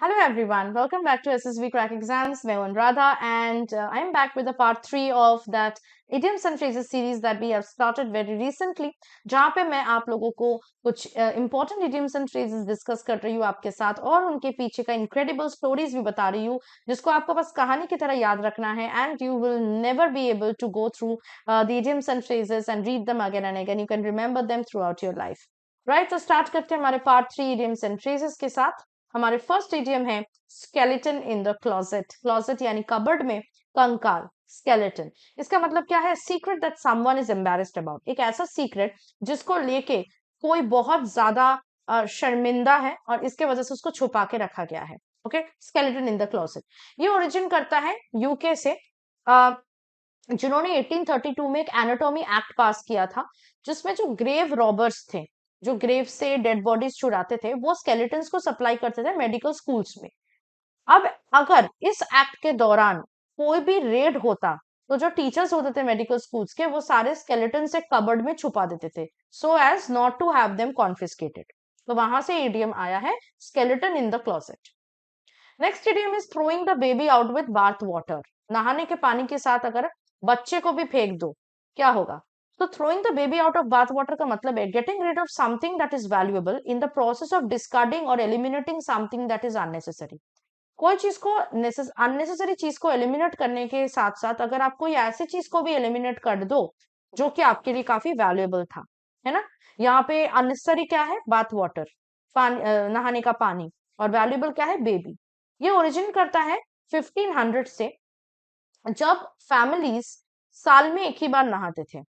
Hello everyone, welcome back to SSB Crack Exams. मैं हूं Radha and I am back with the part 3 of that idioms and phrases series that we have started very recently, जहाँ पे मैं आप लोगों को कुछ important idioms and phrases discuss कर रही हूँ आपके साथ और उनके पीछे का incredible stories भी बता रही हूँ जिसको आपको बस कहानी की तरह याद रखना है and you will never be able to go through the idioms and phrases and read them again and again. You can remember them throughout your life. Right, तो start करते हैं हमारे part 3 idioms and phrases के साथ. हमारे first idiom है skeleton in the closet. Closet यानी cupboard में कंकाल. स्केलेटन इसका मतलब क्या है? Secret that someone is embarrassed about. एक ऐसा सीक्रेट जिसको लेके कोई बहुत ज्यादा शर्मिंदा है और इसके वजह से उसको छुपा के रखा गया है. Okay, skeleton in the closet. ये ओरिजिन करता है यूके से, जिन्होंने 1832 में एक एनाटॉमी एक्ट पास किया था जिसमें जो ग्रेव रॉबर्स थे, जो ग्रेव से डेड बॉडीज चुराते थे, वो स्केलेटन्स को सप्लाई करते थे मेडिकल स्कूल्स में. अब अगर इस एक्ट के दौरान कोई भी रेड होता तो जो टीचर्स होते थे मेडिकल स्कूल्स के, वो सारे स्केलेटन से कबर्ड में छुपा देते थे so as not to have them confiscated. तो वहां से इडियम आया है skeleton in the closet. Next idiom is throwing the baby out with bath water. नहाने के पानी के साथ अगर बच्चे को भी फेंक दो, क्या होगा? तो throwing the baby out of bath water का मतलब है getting rid of something that is valuable in the process of discarding or eliminating something that is unnecessary. कोई चीज को अननेसेसरी चीज को एलिमिनेट करने के साथ साथ अगर आप कोई ऐसी चीज को भी एलिमिनेट कर दो जो कि आपके लिए काफी वैल्यूएबल था, है ना. यहाँ पे अननेसेसरी क्या है? बाथ वाटर, नहाने का पानी, और वैल्यूएबल क्या है? बेबी. ये ओरिजिन करता है 1500 से, जब फैमिलीज साल में एक ही बार नहाते थे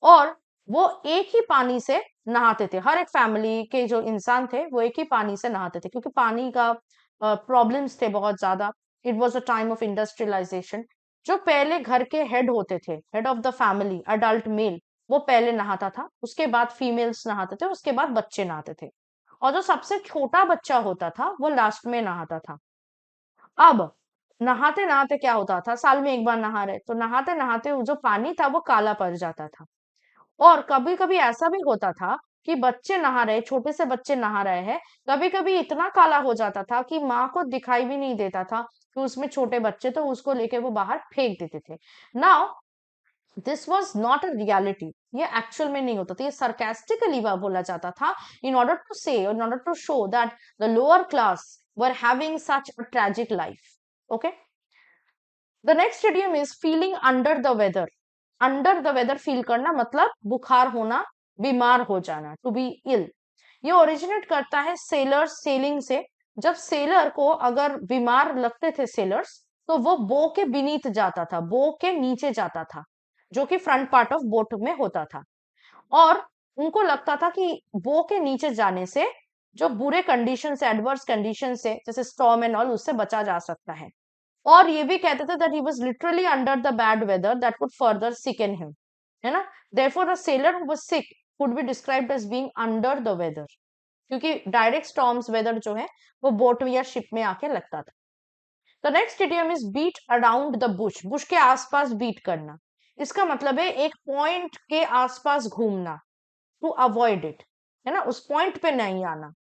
और वो एक ही पानी से नहाते थे. हर एक फैमिली के जो इंसान थे वो एक ही पानी से नहाते थे क्योंकि पानी का प्रॉब्लम्स थे बहुत ज्यादा. It was a time of industrialisation. जो पहले घर के हेड होते थे, head of the family, adult male, वो पहले नहाता था, उसके बाद फीमेल्स नहाते थे, उसके बाद बच्चे नहाते थे, और जो सबसे छोटा बच्चा होता था वो लास्ट में नहाता था. अब नहाते नहाते क्या होता था? साल में एक बार नहा रहे तो नहाते नहाते जो पानी था वो काला पड़ जाता था. और कभी-कभी ऐसा भी होता था कि बच्चे नहा रहे, छोटे से बच्चे नहा रहे हैं, कभी-कभी इतना काला हो जाता था कि माँ को दिखाई भी नहीं देता था कि उसमें छोटे बच्चे, तो उसको लेके वो बाहर फेंक देते थे. Now this was not a reality. ये एक्चुअल में नहीं होता था, ये सरकास्टिकली बोला जाता था इन order to say, in order to show that the lower class were having such a tragic life. Okay, the next idiom is feeling under the weather. Under the weather feel करना मतलब बुखार होना, बीमार हो जाना, टू बी इल. ये originate करता है सेलर्स सेलिंग से. जब सेलर को अगर बीमार लगते थे सेलर्स, तो वो बो के बीनीथ जाता था, बो के नीचे जाता था, जो कि फ्रंट पार्ट ऑफ बोट में होता था. और उनको लगता था कि बो के नीचे जाने से जो बुरे कंडीशन से, एडवर्स कंडीशन से, जैसे स्टॉर्म एंड ऑल, उससे बचा जा सकता है. और ये भी कहते थे that he was literally under the bad weather that would further sicken him, है ना. Therefore a sailor who was sick could be described as being under the weather, क्योंकि डायरेक्ट स्टॉर्म्स वेदर जो है वो बोट या ship में आके लगता था. The next idiom is beat around the bush. Bush के आसपास बीट करना. इसका मतलब है एक पॉइंट के आसपास घूमना, टू अवॉइड इट, है ना, उस पॉइंट पे नहीं आना.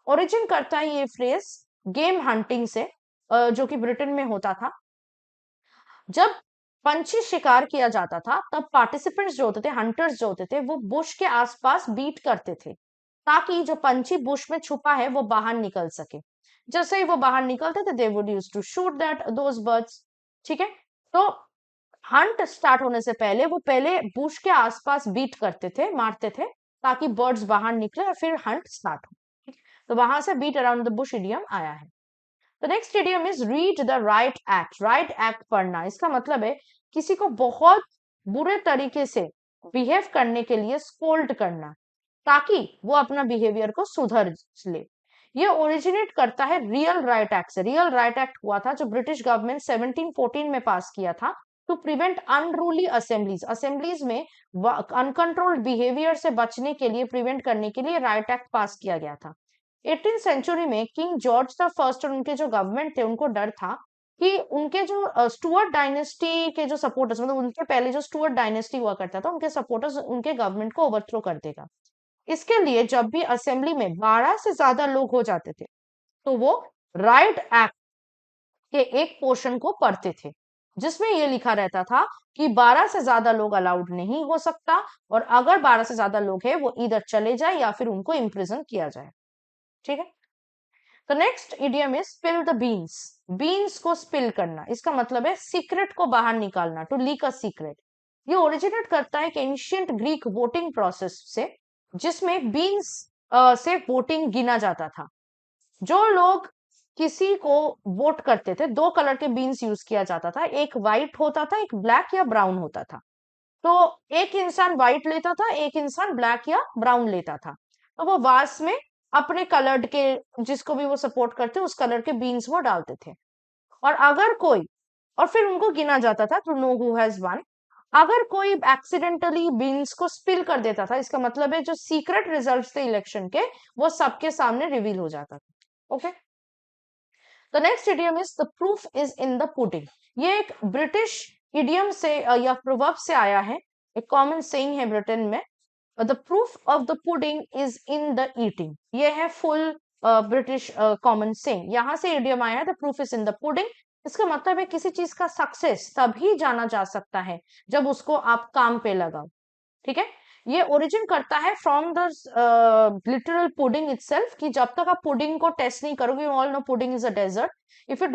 ओरिजिन करता है ये फ्रेज गेम हंटिंग से, जो कि ब्रिटेन में होता था. जब पंछी शिकार किया जाता था तब पार्टिसिपेंट्स जो होते थे, हंटर्स जो होते थे, वो बुश के आसपास बीट करते थे ताकि जो पंछी बुश में छुपा है वो बाहर निकल सके. जैसे ही वो बाहर निकलते थे, they would use to shoot that those birds. ठीक है, तो हंट स्टार्ट होने से पहले वो पहले बुश के आसपास बीट करते थे, मारते थे, ताकि बर्ड्स बाहर निकले और फिर हंट स्टार्ट हो. तो वहां से beat around the bush idiom आया है. The next idiom is read the riot act. Riot act पढ़ना. इसका मतलब है किसी को बहुत बुरे तरीके से बिहेव करने के लिए स्कोल्ड करना ताकि वो अपना बिहेवियर को सुधर ले. ये ओरिजिनेट करता है रियल राइट एक्ट से. रियल राइट एक्ट हुआ था जो ब्रिटिश गवर्नमेंट 1714 में पास किया था to prevent unruly assemblies. Assemblies में अनकंट्रोल्ड बिहेवियर से बचने के लिए, प्रिवेंट करने के लिए राइट एक्ट पास किया गया था. 18th सेंचुरी में किंग जॉर्ज द फर्स्ट और उनके जो गवर्नमेंट थे, उनको डर था कि उनके जो स्टुअर्ट डायनेस्टी के जो सपोर्टर्स, मतलब उनके पहले जो स्टुअर्ट डायनेस्टी हुआ करता था, उनके सपोर्टर्स उनके गवर्नमेंट को ओवरथ्रो कर देगा. इसके लिए जब भी असेंबली में 12 से ज्यादा लोग हो जाते थे तो वो राइट एक्ट के एक पोर्शन को पढ़ते थे, जिसमें ये लिखा रहता था कि 12 से ज्यादा लोग अलाउड नहीं हो सकता, और अगर 12 से ज्यादा लोग हैं वो इधर चले जाए या फिर उनको इम्प्रिजन किया जाए। ठीक है। तो next idiom is spill the beans. Beans को स्पिल करना, इसका मतलब है सीक्रेट को बाहर निकालना, टू लीक अ सीक्रेट। ये ओरिजिनेट करता है कि एंशियंट ग्रीक वोटिंग प्रोसेस से, जिसमें बीन्स से वोटिंग गिना जाता था। जो लोग किसी को वोट करते थे, दो कलर के बीन्स यूज किया जाता था, एक व्हाइट होता था, एक ब्लैक या ब्राउन होता था। तो एक इंसान व्हाइट लेता था, एक इंसान ब्लैक या ब्राउन लेता था। तो वो वास में अपने कलर्ड के, जिसको भी वो सपोर्ट करते उस कलर के बीन्स वो डालते थे। और अगर कोई, और फिर उनको गिना जाता था to know who has won. अगर कोई एक्सीडेंटली बीन्स को स्पिल कर देता था, इसका मतलब है जो सीक्रेट रिजल्ट्स थे इलेक्शन के, वो सबके सामने रिवील हो जाता था। Okay. The next idiom is the proof is in the pudding. ये एक ब्रिटिश इडियम से या प्रोवर्ब से आया है, एक कॉमन सेइंग है ब्रिटेन में। The proof of the pudding is in the eating. ये है फुल ब्रिटिश कॉमन सेइंग, यहां से इडियम आया है the proof is in the pudding. इसका मतलब है किसी चीज का सक्सेस तभी जाना जा सकता है जब उसको आप काम पे लगाओ। ठीक है। ये ओरिजिन करता है from the literal pudding itself, कि जब तक आप पुडिंग को टेस्ट नहीं करोगे, you all know pudding is a dessert. if you,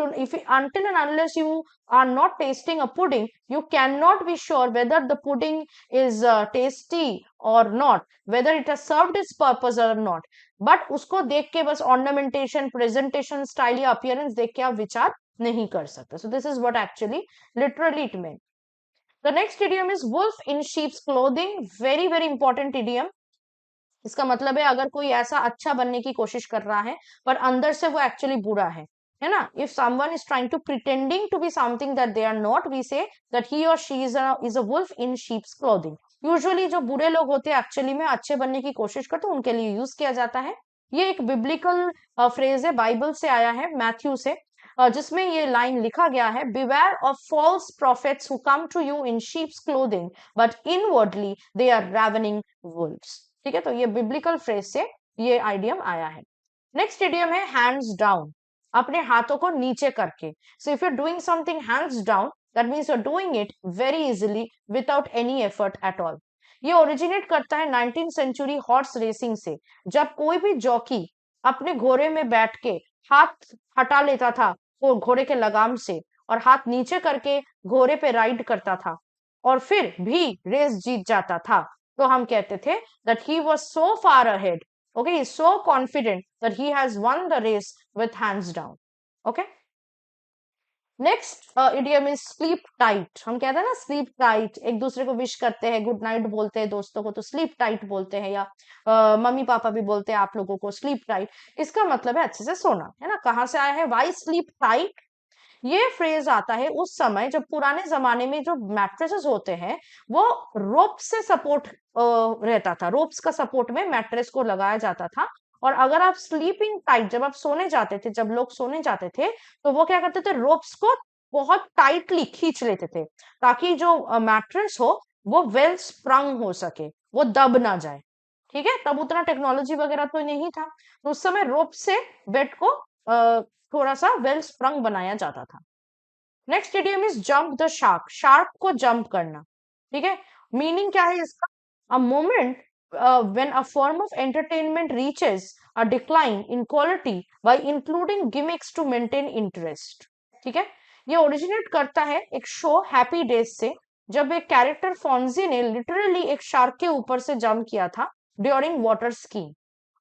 until and unless you are not tasting a pudding, you cannot be sure whether the pudding is tasty or not, whether it has served its purpose or not. but उसको देख के बस ornamentation, presentation style या appearance देख के आप विचार नहीं कर सकते। so this is what actually literally it meant. The next idiom is wolf in sheep's clothing. Very very important idiom. इसका मतलब है अगर कोई ऐसा अच्छा बनने की कोशिश कर रहा है पर अंदर से वो एक्चुअली बुरा है ना। If someone is trying to pretending to be something that they are not, we say that he or she is a wolf in sheep's clothing. Usually जो बुरे लोग होते हैं एक्चुअली में अच्छे बनने की कोशिश करते हैं, उनके लिए यूज किया जाता है। ये एक बिब्लिकल फ्रेज है, बाइबल से आया है, मैथ्यू से, जिसमें ये लाइन लिखा गया है, beware of false prophets who come to you in sheep's clothing but inwardly they are ravening wolves. ठीक है। तो ये बिब्लिकल फ्रेज से ये आइडियम आया है। नेक्स्ट इडियम है हैंड्स डाउन, अपने हाथों को नीचे करके। So if you are doing something hands down, that means you are doing it very easily without any effort at all. ये ओरिजिनेट करता है 19th सेंचुरी हॉर्स रेसिंग से, जब कोई भी जॉकी अपने घोड़े में बैठ के हाथ हटा लेता था वो घोड़े के लगाम से, और हाथ नीचे करके घोड़े पे राइड करता था, और फिर भी रेस जीत जाता था, तो हम कहते थे that he was so far ahead, okay, he's so confident that he has won the race with hands down. Okay. Next idiom is sleep tight. हम कहते हैं ना स्लीप टाइट, एक दूसरे को विश करते हैं, गुड नाइट बोलते हैं दोस्तों को, तो स्लीप टाइट बोलते हैं, या मम्मी पापा भी बोलते हैं आप लोगों को स्लीप टाइट। इसका मतलब है अच्छे से सोना, है ना। कहाँ से आया है, वाई स्लीप टाइट? ये फ्रेज आता है उस समय जब पुराने जमाने में जो मैट्रेसेस होते हैं वो रोप से सपोर्ट रहता था, रोप्स का सपोर्ट में मैट्रेस को लगाया जाता था। और अगर आप स्लीपिंग टाइट, जब आप सोने जाते थे, जब लोग सोने जाते थे, तो वो क्या करते थे, रोप्स को बहुत टाइटली खींच लेते थे, ताकि जो मैट्रेस हो वो वेल स्प्रंग हो सके, वो दब ना जाए। ठीक है। तब उतना टेक्नोलॉजी वगैरह तो नहीं था, तो उस समय रोप से बेड को थोड़ा सा वेल स्प्रंग बनाया जाता था। Next idiom is jump the shark, shark को जंप करना। ठीक है। मीनिंग क्या है इसका, a moment when a form of entertainment reaches a decline in quality by including gimmicks to maintain interest. ठीक है। ये ओरिजिनेट करता है एक शो हैप्पी डेज से, जब एक कैरेक्टर फॉन्जी ने लिटरली एक शार्क के ऊपर से जंप किया था ड्यूरिंग वाटर स्कीइंग।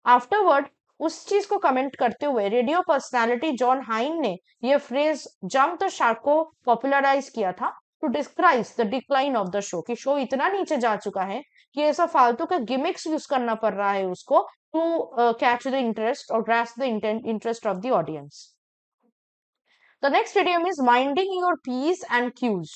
आफ्टरवर्ड उस चीज को कमेंट करते हुए रेडियो पर्सनालिटी जॉन हाइन ने ये फ्रेज जंप द शार्क को पॉपुलराइज किया था, to describe the decline of the show, कि शो इतना नीचे जा चुका है कि ऐसा फालतू का गिमिक्स यूज करना पड़ रहा है उसको टू कैच द इंटरेस्ट और grasp the interest of the audience. The next idiom is minding your Ps and Qs,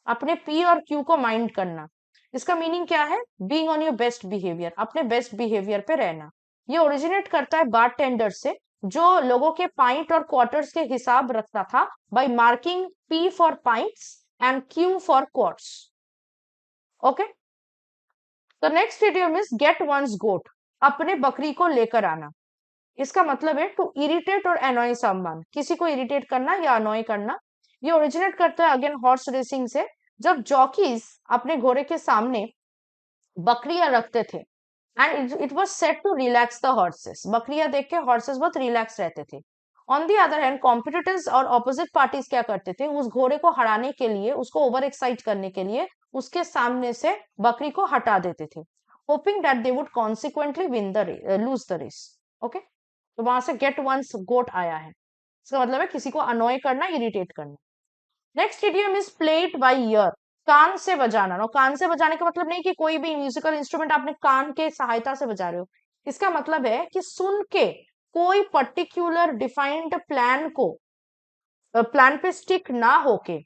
अपने पी और क्यू को माइंड करना। इसका मीनिंग क्या है, being on your best behaviour, अपने बेस्ट बिहेवियर पे रहना। ये ओरिजिनेट करता है बार टेंडर से, जो लोगों के पाइंट और क्वार्टर्स के हिसाब रखता था by marking P for pints and Q for quarts. Okay. The next idiom is get one's goat, अपने बकरी को लेकर आना। इसका मतलब है टू इरिटेट और अनॉय समवन, किसी को इरिटेट करना या अनॉय करना। ये ओरिजिनेट करता है अगेन हॉर्स रेसिंग से, जब जॉकीज अपने घोड़े के सामने बकरियां रखते थे and it was set to relax the horses. बकरियां देख के हॉर्सेस बहुत रिलैक्स रहते थे। On the other hand competitors और ऑपोजिट पार्टीज क्या करते थे, उस घोड़े को हराने के लिए, उसको ओवर एक्साइट करने के लिए उसके सामने से बकरी को हटा देते थे, hoping that they would consequently win the lose the race. Okay, तो वहां से गेट वंस गोट आया है, इसका मतलब है किसी को अनॉय करना, इरिटेट करना। Next idiom is played by ear, कान से बजाना। और कान से बजाने का मतलब नहीं कि कोई भी म्यूजिकल इंस्ट्रूमेंट आपने कान के सहायता से बजा रहे हो। इसका मतलब है कि सुन के कोई पर्टिकुलर डिफाइंड प्लान को, प्लान पे स्टिक ना होके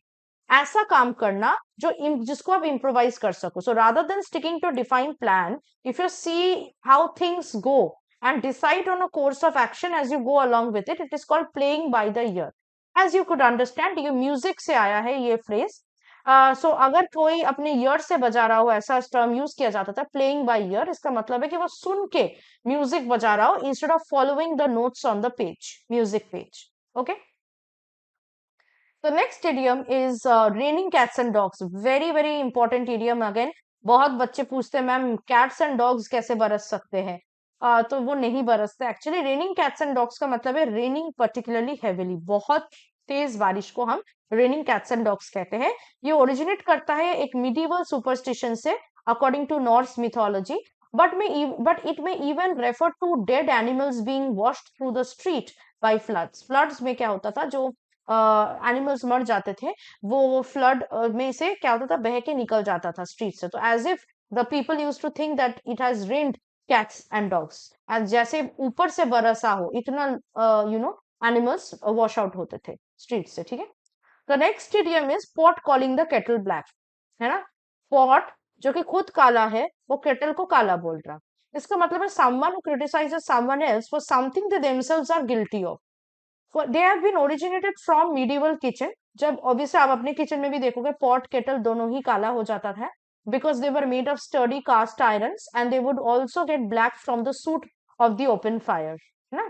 ऐसा काम करना जो जिसको आप इम्प्रोवाइज कर सको। So rather than sticking to defined plan, if you see how things go and decide on a course of action as you go along with it, it is called playing by the ear. As you could understand, ये music से आया है ये phrase. सो अगर कोई अपने year से बजा रहा हो, ऐसा टर्म यूज किया जाता था प्लेइंग बाय ईयर, इसका मतलब है कि वो सुन के म्यूजिक बजा रहा हो instead of following the notes on the page, music page. Okay, तो next idiom is raining cats and dogs. Very very important idiom again. बहुत बच्चे पूछते हैं मैम कैट्स एंड डॉग्स कैसे बरस सकते हैं, तो वो नहीं बरसते actually. Raining cats and dogs का मतलब है रेनिंग पर्टिकुलरली हेविली, बहुत तेज बारिश को हम रेनिंग कैट्स एंड डॉग्स कहते हैं। ये ओरिजिनेट करता है एक मिडिवल सुपरस्टिशन से according to Norse mythology, but it may even refer to dead animals being washed through the street by floods. Floods में क्या होता था, जो एनिमल्स मर जाते थे वो फ्लड में से क्या होता था, बह के निकल जाता था स्ट्रीट से। तो as if the people use to think that it has rained cats and dogs, as जैसे ऊपर से बरसा हो इतना एनिमल्स वॉश आउट होते थे स्ट्रीट से। ठीक है, the next idiom is pot calling the kettle black, है ना। पॉट जो कि खुद काला है वो केटल को काला बोल रहा। इसका मतलब है someone who criticises someone else for something they themselves are guilty of. They have been originated from medieval kitchen. जब ऑब्वियसली आप अपने किचन में भी देखोगे पॉट केटल दोनों ही काला हो जाता था, because they were made of sturdy cast irons and they would also get black from the soot of the open fire, है ना।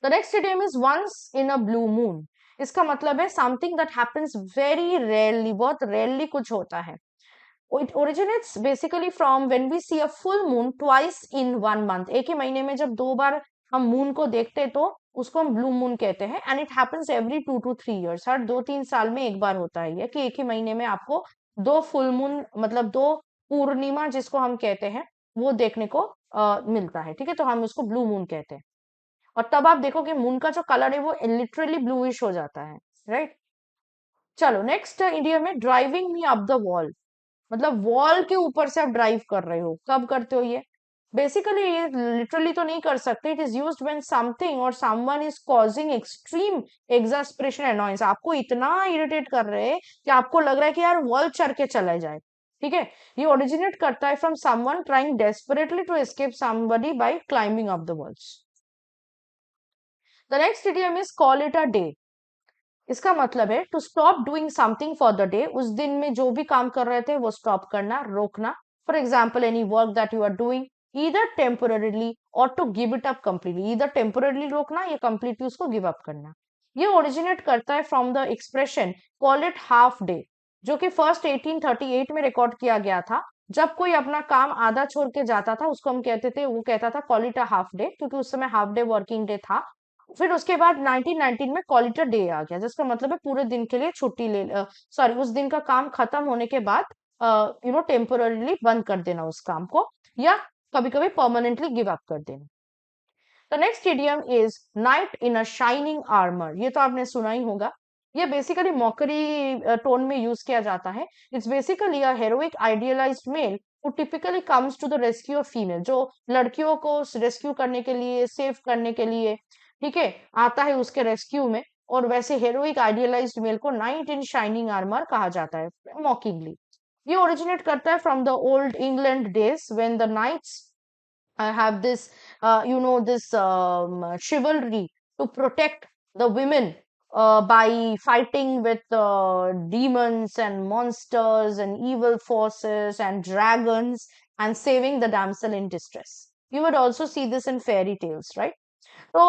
The next idiom is once in a blue moon. इसका मतलब है something that happens very rarely, बहुत rarely कुछ होता है। It originates basically from when we see a full moon twice in 1 month. एक ही महीने में जब दो बार हम मून को देखते हैं तो उसको हम ब्लू मून कहते हैं। And it happens every 2 to 3 years, हर 2-3 साल में एक बार होता है ये, कि एक ही महीने में आपको दो फुल मून, मतलब दो पूर्णिमा जिसको हम कहते हैं, वो देखने को मिलता है। ठीक है, तो हम उसको ब्लू मून कहते हैं। और तब आप देखोगे मून का जो कलर है वो लिटरली ब्लूइश हो जाता है, राइट। चलो नेक्स्ट इंडिया में driving me up the wall, मतलब वॉल के ऊपर से आप ड्राइव कर रहे हो। कब करते हो ये, बेसिकली ये लिटरली तो नहीं कर सकते। It is used when something or someone is causing extreme exasperation annoyance, आपको इतना इरिटेट कर रहे हैं कि आपको लग रहा है कि यार वॉल चढ़ के चला जाए। ठीक है, ये ओरिजिनेट करता है from someone trying desperately to escape somebody by climbing up the walls. The next idiom is call it a day. इसका मतलब है to stop doing something for the day, उस दिन में जो भी काम कर रहे थे वो स्टॉप करना, रोकना। For example any work that you are doing either temporarily or to give it up completely, either temporarily रोकना या कंप्लीटली उसको गिव अप करना। ये ओरिजिनेट करता है from the expression call it half day, जो कि फर्स्ट 1838 में रिकॉर्ड किया गया था। जब कोई अपना काम आधा छोड़ के जाता था उसको हम कहते थे, वो कहता था call it a half day, क्योंकि उस समय हाफ डे वर्किंग डे था। फिर उसके बाद 1919 में कॉलिटर डे आ गया, जिसका मतलब है पूरे दिन के लिए छुट्टी ले, सॉरी उस दिन का काम खत्म होने के बाद टेम्पोररीली बंद कर देना उस काम को, या कभी कभी परमानेंटली गिव अप कर देना। The next idiom is knight in a shining armour. ये तो आपने सुना ही होगा। ये बेसिकली मॉकरी टोन में यूज किया जाता है। It's basically a heroic idealised male who typically comes to the rescue of female, जो लड़कियों को रेस्क्यू करने के लिए, सेव करने के लिए, ठीक है, आता है उसके रेस्क्यू में। और वैसे हेरोइक आइडियलाइज्ड मेल को नाइट इन शाइनिंग आर्मर कहा जाता है मॉकिंगली। ये ओरिजिनेट करता है from the old England days when the knights have this this chivalry to protect the women by fighting with demons and monsters and evil forces and dragons and saving the damsel in distress. you would also see this in fairy tales, right? तो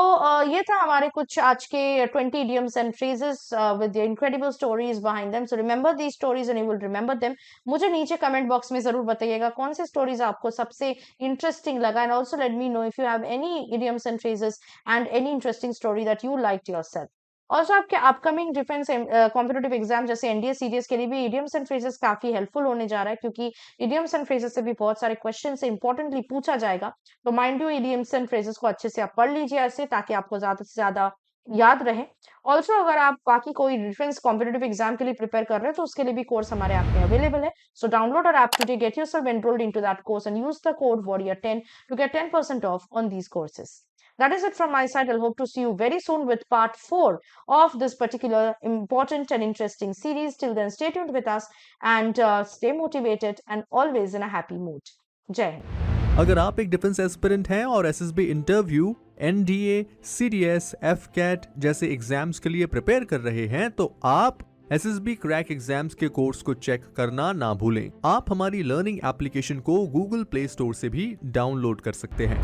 ये था हमारे कुछ आज के 20 idioms and phrases with their incredible stories behind them. So remember these stories and you will remember them. मुझे नीचे comment box में जरूर बताइएगा कौन से स्टोरीज आपको सबसे इंटरेस्टिंग लगा, and also let me know if you have any idioms and phrases and any interesting story that you liked yourself. Also आपके अपकमिंग डिफेंस कॉम्पिटेटिव एग्जाम जैसे एनडीए सीडीएस के लिए भी इडियम्स एंड फ्रेजेस काफी helpful होने जा रहा है, क्योंकि इडियम्स एंड फ्रेजेस से भी बहुत सारे क्वेश्चन से इंपॉर्टेंटली पूछा जाएगा। तो mind you idioms and phrases को अच्छे से आप पढ़ लीजिए ऐसे, ताकि आपको ज्यादा से ज्यादा याद रहे। ऑल्सो अगर आप बाकी कोई डिफेंस कॉम्पिटेटिव एग्जाम के लिए प्रिपेयर कर रहे हैं तो उसके लिए भी कोर्स हमारे ऐप में अवेलेबल है। So download our app today, get yourself enrolled into that course and use the code warrior10 to get 10% off on these courses. That is it from my side. I'll hope to see you very soon with part 4 of this particular important and interesting series. Till then, stay tuned with us and stay motivated and always in a happy mood. Jai Hind. अगर आप एक defence aspirant हैं और SSB interview, NDA, CDS, AFCAT जैसे exams के लिए prepare कर रहे हैं तो आप एसएसबी क्रैक एग्जाम्स के कोर्स को चेक करना ना भूलें। आप हमारी लर्निंग एप्लीकेशन को गूगल प्ले स्टोर से भी डाउनलोड कर सकते हैं।